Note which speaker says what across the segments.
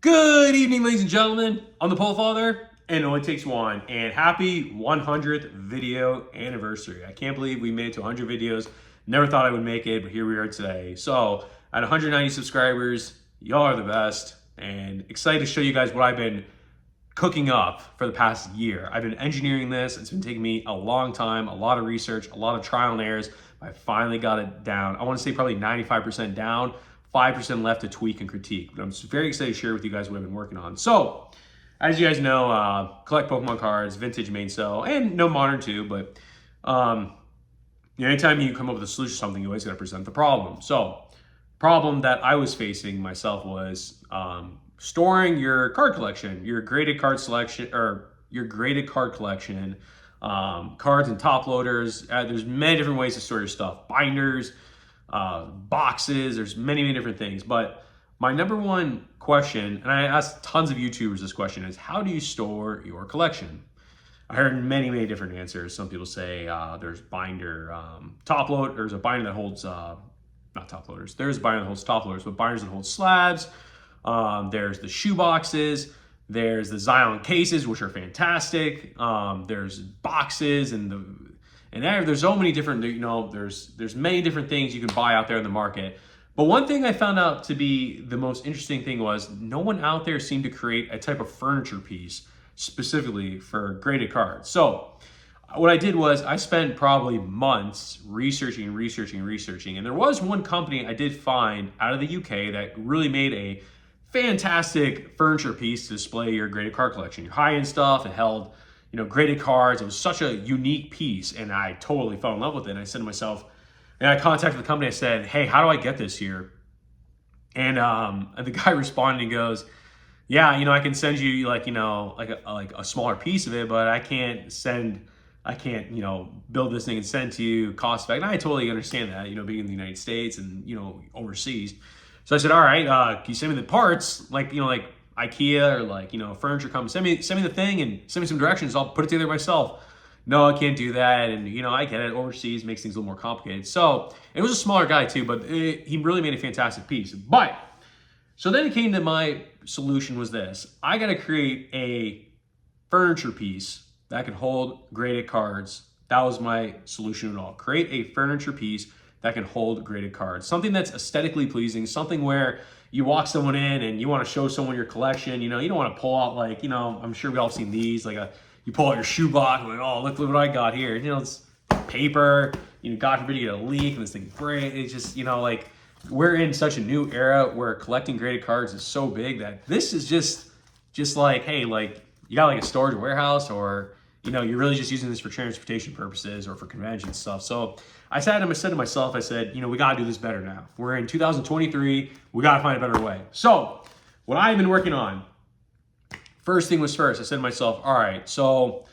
Speaker 1: Good evening, ladies and gentlemen. I'm the Pole Father, and it only takes one. And happy 100th video anniversary. I can't believe we made it to 100 videos. Never thought I would make it, but here we are today. So, at 190 subscribers, y'all are the best, and excited to show you guys what I've been cooking up for the past year. I've been engineering this. It's been taking me a long time, a lot of research, a lot of trial and errors. I finally got it down. I want to say probably 95% down. 5% left to tweak and critique, but I'm just very excited to share with you guys what I've been working on. So, as you guys know, collect Pokemon cards, vintage main so, and no modern too, but anytime you come up with a solution to something, you always got to present the problem. So, problem that I was facing myself was storing your card collection, your graded card selection, or your graded card collection, cards and top loaders. There's many different ways to store your stuff. Binders, boxes, there's many different things. But my number one question, and I asked tons of YouTubers this question, is how do you store your collection? I heard many different answers. Some people say there's binder, top load, there's a binder that holds, not top loaders, there's a binder that holds top loaders, but binders that hold slabs. There's the shoe boxes, there's the Zion cases, which are fantastic. There's boxes and there's so many different, there's many different things you can buy out there in the market. But one thing I found out to be the most interesting thing was no one out there seemed to create a type of furniture piece specifically for graded cards. So what I did was I spent probably months researching. And there was one company I did find out of the UK that really made a fantastic furniture piece to display your graded card collection, your high-end stuff. It held graded cards. It was such a unique piece, and I totally fell in love with it. And I said to myself, and I contacted the company, I said, hey, how do I get this here? And the guy responded and goes, yeah, I can send you like a smaller piece of it, but I can't build this thing and send to you cost effective. And I totally understand that, being in the United States and, overseas. So I said, all right, can you send me the parts? Like IKEA or furniture company, send me the thing and send me some directions. I'll put it together myself. No, I can't do that. And I get it. Overseas makes things a little more complicated. So it was a smaller guy too, but he really made a fantastic piece. But so then it came to my solution was this: I got to create a furniture piece that can hold graded cards. That was my solution at all. Create a furniture piece that can hold graded cards. Something that's aesthetically pleasing, something where you walk someone in and you want to show someone your collection. You don't want to pull out I'm sure we all seen these, you pull out your shoe box, like, oh, look what I got here. It's paper, God forbid you get a leak and this thing breaks. It's just, we're in such a new era where collecting graded cards is so big that this is just like, hey, you got a storage warehouse, or you're really just using this for transportation purposes or for convention stuff. So I said to myself, we got to do this better now. We're in 2023. We got to find a better way. So what I've been working on, first thing was first, I said to myself, all right, so,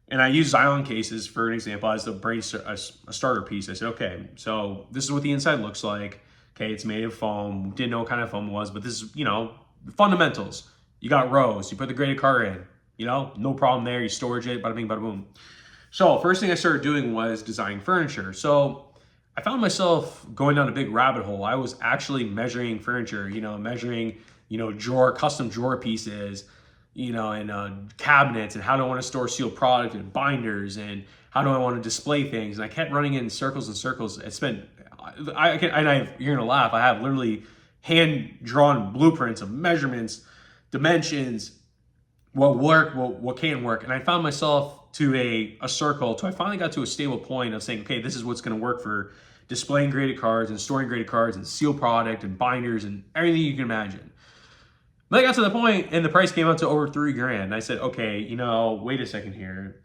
Speaker 1: and I use Zion cases for an example as a starter piece. I said, okay, so this is what the inside looks like. Okay, it's made of foam. Didn't know what kind of foam it was, but this is, fundamentals. You got rows. You put the graded card in. No problem there. You storage it, bada bing, bada boom. So first thing I started doing was designing furniture. So I found myself going down a big rabbit hole. I was actually measuring furniture, measuring, custom drawer pieces, and cabinets, and how do I want to store sealed product and binders, and how do I want to display things. And I kept running in circles and circles. You're gonna laugh. I have literally hand-drawn blueprints of measurements, dimensions, what work, what can't work. And I found myself to a circle till I finally got to a stable point of saying, okay, this is what's going to work for displaying graded cards and storing graded cards and sealed product and binders and everything you can imagine. But I got to the point and the price came out to over $3,000. And I said, okay, wait a second here.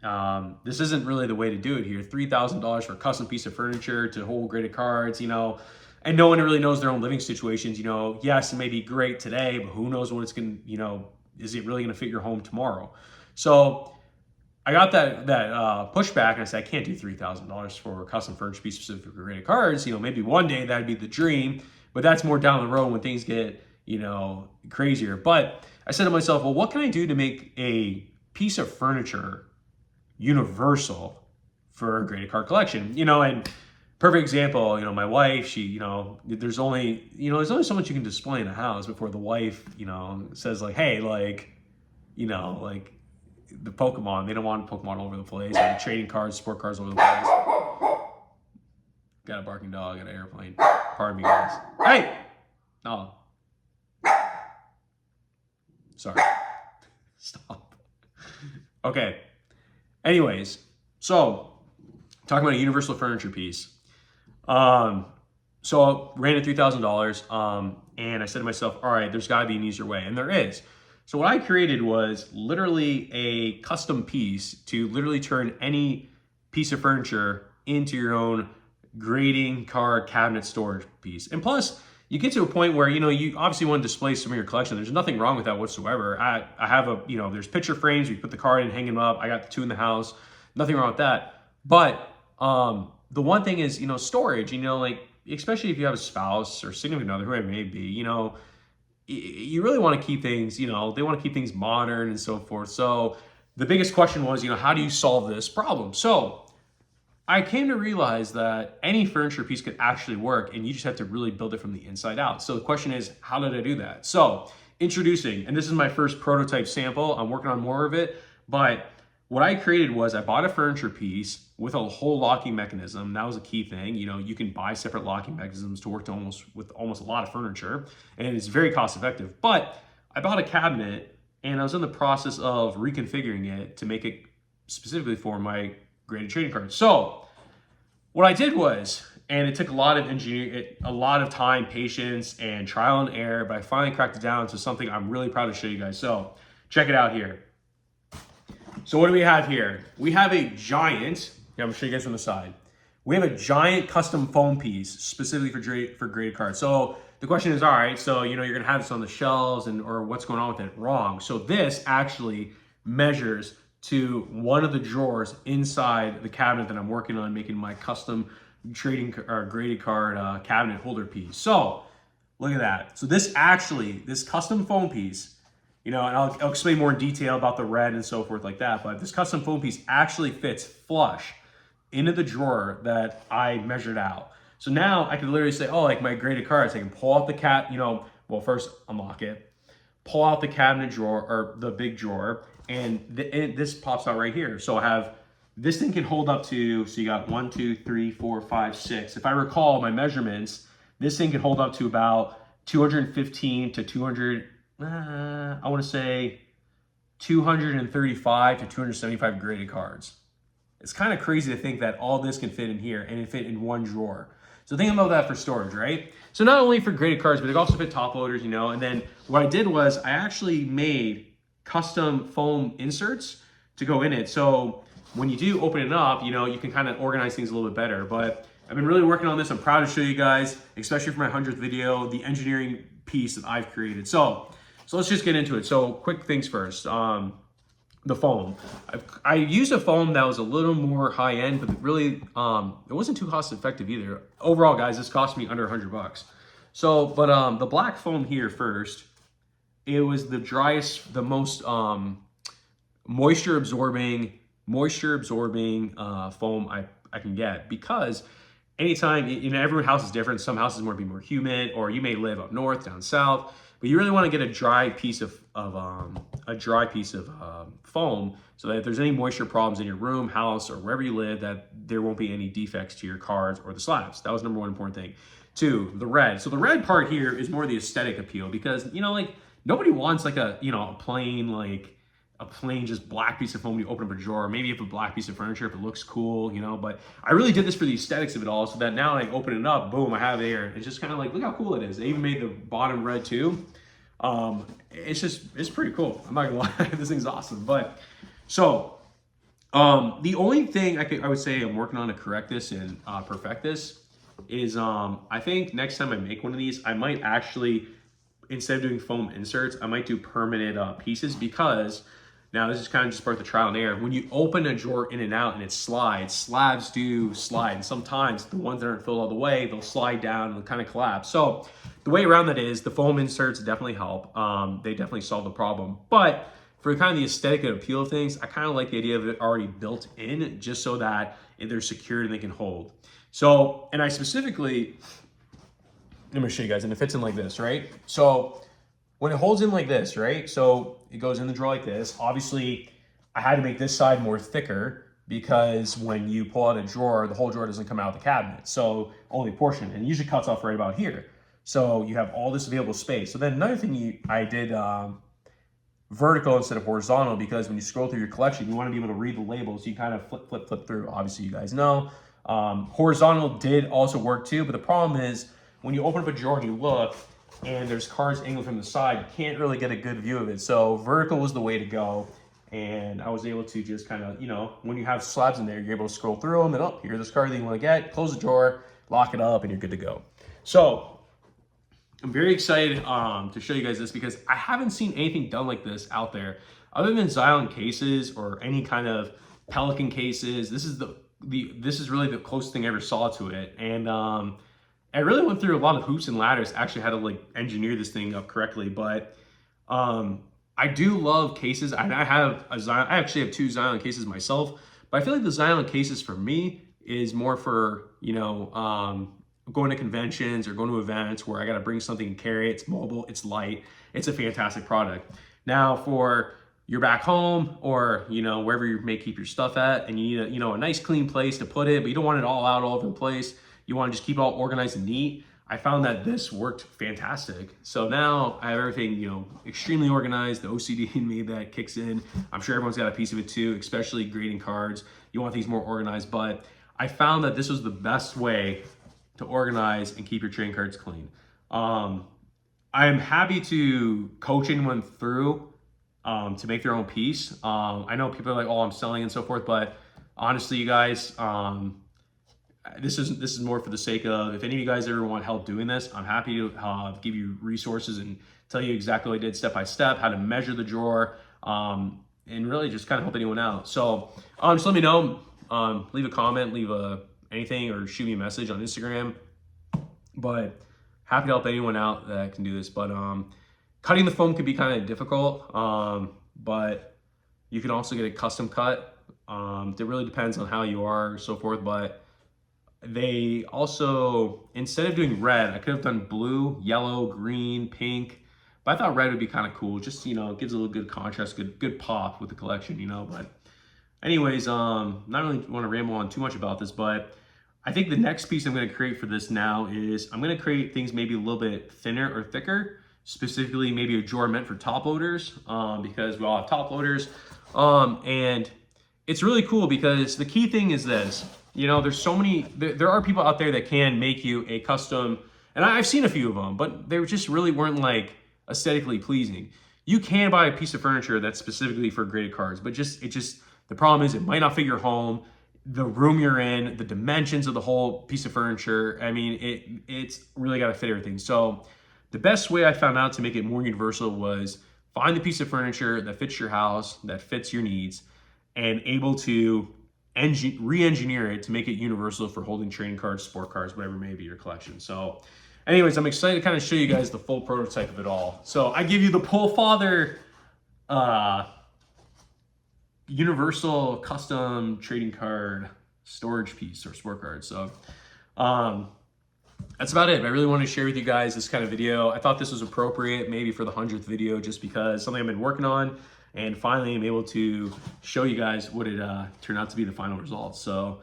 Speaker 1: This isn't really the way to do it here. $3,000 for a custom piece of furniture to hold graded cards, and no one really knows their own living situations. Yes, it may be great today, but who knows what it's going to, is it really going to fit your home tomorrow? So I got that pushback, and I said, I can't do $3,000 for a custom furniture piece specific for graded cards. Maybe one day that'd be the dream, but that's more down the road when things get, crazier. But I said to myself, well, what can I do to make a piece of furniture universal for a graded card collection? And perfect example, you know, my wife, she, you know, there's only so much you can display in a house before the wife, you know, says like, hey, like, you know, like the Pokemon, they don't want Pokemon all over the place, or the trading cards, sport cars all over the place. Got a barking dog at an airplane. Pardon me, guys. Hey! No. Sorry. Stop. Okay. Anyways, so talking about a universal furniture piece. So I ran at $3,000, and I said to myself, all right, there's gotta be an easier way, and there is. So what I created was literally a custom piece to literally turn any piece of furniture into your own grading card cabinet storage piece. And plus, you get to a point where, you know, you obviously want to display some of your collection. There's nothing wrong with that whatsoever. I have a, you know, there's picture frames, you put the card in, hang them up. I got the 2 in the house. Nothing wrong with that. But the one thing is, you know, storage, you know, like, especially if you have a spouse or significant other, whoever it may be, you know, you really want to keep things, you know, they want to keep things modern and so forth. So the biggest question was, you know, how do you solve this problem? So I came to realize that any furniture piece could actually work, and you just have to really build it from the inside out. So the question is, how did I do that? So introducing, and this is my first prototype sample. I'm working on more of it, but what I created was I bought a furniture piece with a whole locking mechanism. That was a key thing. You know, you can buy separate locking mechanisms to work with almost a lot of furniture, and it's very cost effective. But I bought a cabinet, and I was in the process of reconfiguring it to make it specifically for my graded trading cards. So what I did was, and it took a lot of engineering, a lot of time, patience, and trial and error, but I finally cracked it down to something I'm really proud to show you guys. So check it out here. So what do we have here? We have a giant, I'm gonna show you guys from the side. We have a giant custom foam piece specifically for graded cards. So the question is, all right, so you know, you're gonna have this on the shelves or what's going on with it? Wrong. So this actually measures to one of the drawers inside the cabinet that I'm working on making my custom trading or graded card cabinet holder piece. So look at that. So this custom foam piece, you know, and I'll explain more in detail about the red and so forth like that, but this custom foam piece actually fits flush into the drawer that I measured out. So now I can literally say, oh, like my graded cards, I can pull out the you know, well, first unlock it, pull out the cabinet drawer or the big drawer, and this pops out right here. So I have, this thing can hold up to, so you got 1, 2, 3, 4, 5, 6. If I recall my measurements, this thing can hold up to about 215 to 200, I want to say 235 to 275 graded cards. It's kind of crazy to think that all this can fit in here and it fit in one drawer. So think about that for storage, right? So not only for graded cards, but it also fit top loaders, you know. And then what I did was I actually made custom foam inserts to go in it. So when you do open it up, you know, you can kind of organize things a little bit better. But I've been really working on this. I'm proud to show you guys, especially for my 100th video, the engineering piece that I've created. So let's just get into it. So quick things first. The foam. I used a foam that was a little more high end, but really it wasn't too cost effective either. Overall, guys, this cost me under $100. So, but the black foam here first, it was the driest, the most moisture absorbing foam I can get, because anytime, you know, every house is different. Some houses might be more humid, or you may live up north, down south, but you really want to get a dry piece of foam, so that if there's any moisture problems in your room, house, or wherever you live, that there won't be any defects to your cards or the slabs. That was number one important thing. 2, the red. So the red part here is more the aesthetic appeal, because, you know, like, nobody wants like a plain just black piece of foam when you open up a drawer. Maybe you have a black piece of furniture if it looks cool, you know, but I really did this for the aesthetics of it all, so that now when I open it up, boom, I have it here. It's just kind of like, look how cool it is. They even made the bottom red too. It's pretty cool. I'm not gonna lie, this thing's awesome. But so the only thing I would say I'm working on to correct this and perfect this is I think next time I make one of these, I might actually, instead of doing foam inserts, I might do permanent pieces, because now this is kind of just part of the trial and error. When you open a drawer in and out and it slides, slabs do slide. And sometimes the ones that aren't filled all the way, they'll slide down and kind of collapse. So the way around that is the foam inserts definitely help. They definitely solve the problem. But for kind of the aesthetic and appeal of things, I kind of like the idea of it already built in, just so that they're secured and they can hold. So, and I specifically, let me show you guys, and it fits in like this, right? So when it holds in like this, right? So it goes in the drawer like this. Obviously, I had to make this side more thicker because when you pull out a drawer, the whole drawer doesn't come out of the cabinet. So only a portion, and it usually cuts off right about here. So you have all this available space. So then another thing I did vertical instead of horizontal, because when you scroll through your collection, you want to be able to read the labels. You kind of flip through. Obviously, you guys know. Horizontal did also work too, but the problem is when you open up a drawer and you look, and there's cards angled from the side, you can't really get a good view of it. So vertical was the way to go. And I was able to just kind of, you know, when you have slabs in there, you're able to scroll through them and, oh, here's this card that you want to get, close the drawer, lock it up, and you're good to go. So I'm very excited to show you guys this because I haven't seen anything done like this out there other than Xylem cases or any kind of Pelican cases. This is really the closest thing I ever saw to it. And I really went through a lot of hoops and ladders, actually how to like engineer this thing up correctly. But I do love cases. I actually have 2 Xylem cases myself, but I feel like the Xylem cases for me is more for, you know, going to conventions or going to events where I got to bring something and carry it. It's mobile, it's light, it's a fantastic product. Now for you're back home or, you know, wherever you may keep your stuff at, and you need a, you know, a nice clean place to put it, but you don't want it all out all over the place. You want to just keep it all organized and neat. I found that this worked fantastic. So now I have everything, you know, extremely organized. The OCD in me that kicks in. I'm sure everyone's got a piece of it too, especially grading cards. You want things more organized, but I found that this was the best way to organize and keep your trading cards clean. I am happy to coach anyone through to make their own piece. I know people are like, oh, I'm selling and so forth, but honestly, you guys, this is more for the sake of, if any of you guys ever want help doing this, I'm happy to give you resources and tell you exactly what I did step by step, how to measure the drawer, and really just kind of help anyone out. So just let me know, leave a comment, leave anything, or shoot me a message on Instagram. But happy to help anyone out that can do this. But cutting the foam could be kind of difficult, but you can also get a custom cut. It really depends on how you are, so forth. But they also, instead of doing red, I could have done blue, yellow, green, pink. But I thought red would be kind of cool. Just, you know, it gives a little good contrast, good pop with the collection, you know. But anyways, not really want to ramble on too much about this, but I think the next piece I'm going to create for this now is I'm going to create things maybe a little bit thinner or thicker, specifically maybe a drawer meant for top loaders, because we all have top loaders. And it's really cool because the key thing is this. You know, there's so many, there are people out there that can make you a custom, and I've seen a few of them, but they just really weren't like aesthetically pleasing. You can buy a piece of furniture that's specifically for graded cards, but the problem is it might not fit your home, the room you're in, the dimensions of the whole piece of furniture. I mean, it's really got to fit everything. So the best way I found out to make it more universal was find the piece of furniture that fits your house, that fits your needs, and able to re-engineer it to make it universal for holding trading cards, sport cards, whatever may be your collection. So anyways, I'm excited to kind of show you guys the full prototype of it all. So I give you the Pull Father universal custom trading card storage piece or sport card. So that's about it. I really wanted to share with you guys this kind of video. I thought this was appropriate maybe for the 100th video, just because something I've been working on, and finally I'm able to show you guys what it turned out to be, the final results. So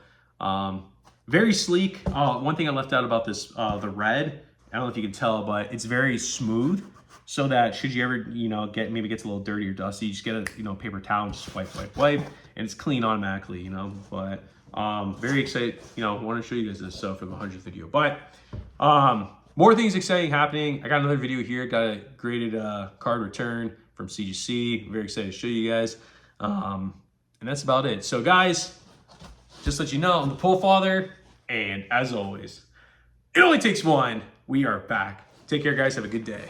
Speaker 1: very sleek. One thing I left out about this, the red, I don't know if you can tell, but it's very smooth, so that should you ever, you know, maybe gets a little dirty or dusty, you just get a, you know, paper towel and just wipe, and it's clean automatically, you know. But very excited, you know, want to show you guys this for the 100th video. But more things exciting happening. I got another video here, got a graded card return from CGC. Very excited to show you guys. And that's about it. So guys, just to let you know, I'm the Pull Father, and as always, it only takes one. We are back. Take care, guys. Have a good day.